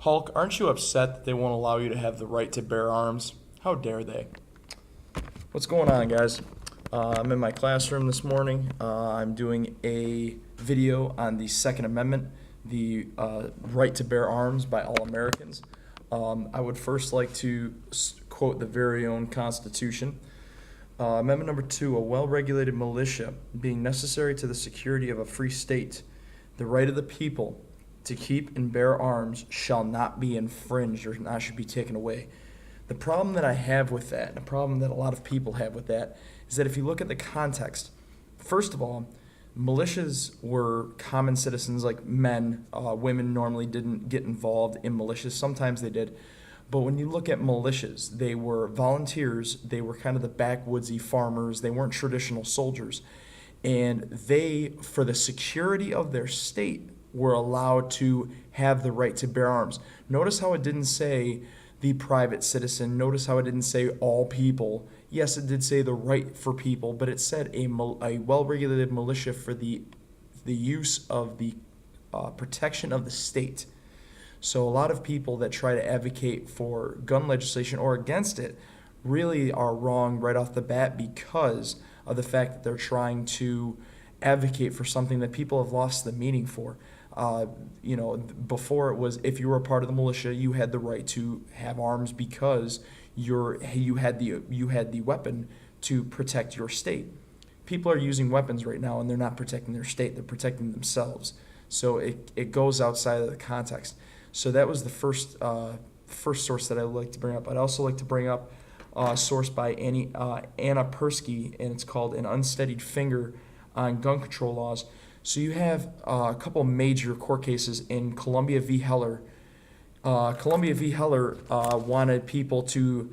Hulk, aren't you upset that they won't allow you to have the right to bear arms? How dare they? What's going on, guys? I'm in my classroom this morning. I'm doing a video on the Second Amendment, the right to bear arms by all Americans. I would first like to quote the very own Constitution. Amendment number 2, a well-regulated militia being necessary to the security of a free state, the right of the people to keep and bear arms shall not be infringed or not should be taken away. The problem that I have with that, and the problem that a lot of people have with that, is that if you look at the context, first of all, militias were common citizens like men. Women normally didn't get involved in militias. Sometimes they did. But when you look at militias, they were volunteers. They were kind of the backwoodsy farmers. They weren't traditional soldiers. And they, for the security of their state, were allowed to have the right to bear arms. Notice how it didn't say the private citizen. Notice how it didn't say all people. Yes, it did say the right for people, but it said a well-regulated militia for the use of the protection of the state. So a lot of people that try to advocate for gun legislation or against it really are wrong right off the bat because of the fact that they're trying to advocate for something that people have lost the meaning for. Before it was if you were a part of the militia, you had the right to have arms because you had the weapon to protect your state. People are using weapons right now and they're not protecting their state, they're protecting themselves. So it goes outside of the context. So that was the first source that I would like to bring up. I'd also like to bring up a source by Anna Persky, and it's called An Unsteadied Finger on Gun Control Laws. So you have a couple major court cases in Columbia v. Heller. Columbia v. Heller wanted people to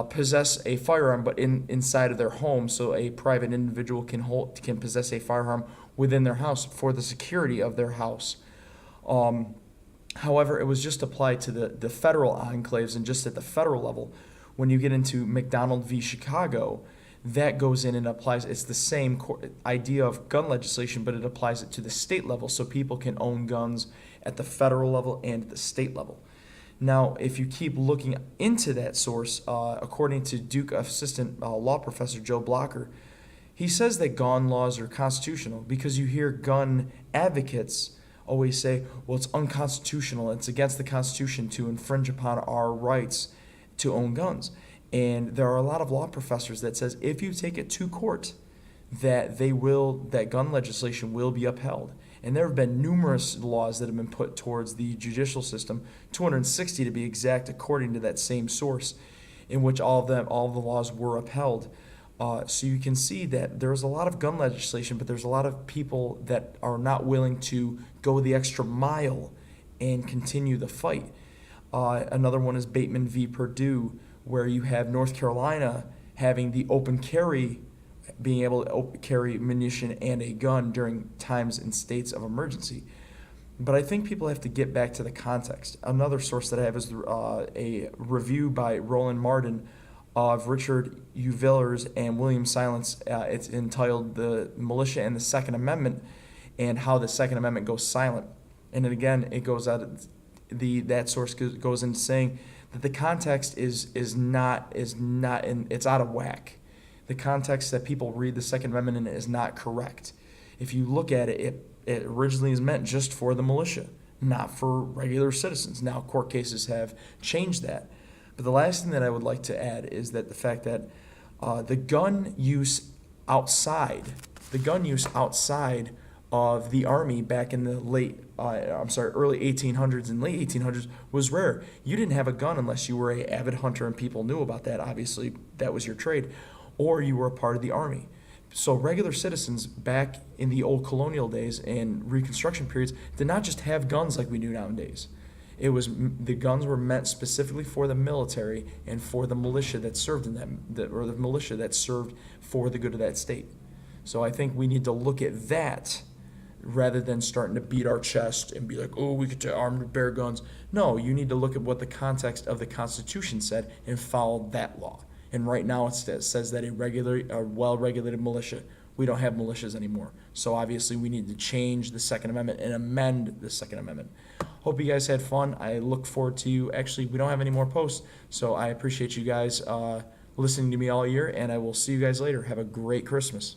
possess a firearm, but inside of their home, so a private individual can possess a firearm within their house for the security of their house. However, it was just applied to the federal enclaves and just at the federal level. When you get into McDonald v. Chicago, that goes in and applies. It's the same idea of gun legislation, but it applies it to the state level, so people can own guns at the federal level and at the state level. Now, if you keep looking into that source, according to Duke Assistant Law Professor Joe Blocker, he says that gun laws are constitutional because you hear gun advocates always say, well, it's unconstitutional, it's against the Constitution to infringe upon our rights to own guns. And there are a lot of law professors that says if you take it to court, that gun legislation will be upheld. And there have been numerous laws that have been put towards the judicial system, 260 to be exact, according to that same source, in which all of the laws were upheld. So you can see that there's a lot of gun legislation, but there's a lot of people that are not willing to go the extra mile and continue the fight. Another one is Bateman v. Purdue, where you have North Carolina having the open carry, being able to carry ammunition and a gun during times and states of emergency. But I think people have to get back to the context. Another source that I have is a review by Roland Martin of Richard U. Villers and William Silence. It's entitled The Militia and the Second Amendment and How the Second Amendment Goes Silent. And then again, it goes out that source goes into saying that the context is not it's out of whack. The context that people read the Second Amendment in is not correct. If you look at it, it originally is meant just for the militia, not for regular citizens. Now, court cases have changed that. But the last thing that I would like to add is that the fact that the gun use outside of the Army back in the early 1800s and late 1800s was rare. You didn't have a gun unless you were an avid hunter and people knew about that. Obviously, that was your trade. Or you were a part of the Army. So regular citizens back in the old colonial days and Reconstruction periods did not just have guns like we do nowadays. The guns were meant specifically for the military and for the militia that served in that, or the militia that served for the good of that state. So I think we need to look at that rather than starting to beat our chest and be like, oh, we get to arm and bear guns. No, you need to look at what the context of the Constitution said and follow that law. And right now it says that a well-regulated militia. We don't have militias anymore. So obviously we need to change the Second Amendment and amend the Second Amendment. Hope you guys had fun. I look forward to you. Actually, we don't have any more posts, so I appreciate you guys listening to me all year, and I will see you guys later. Have a great Christmas.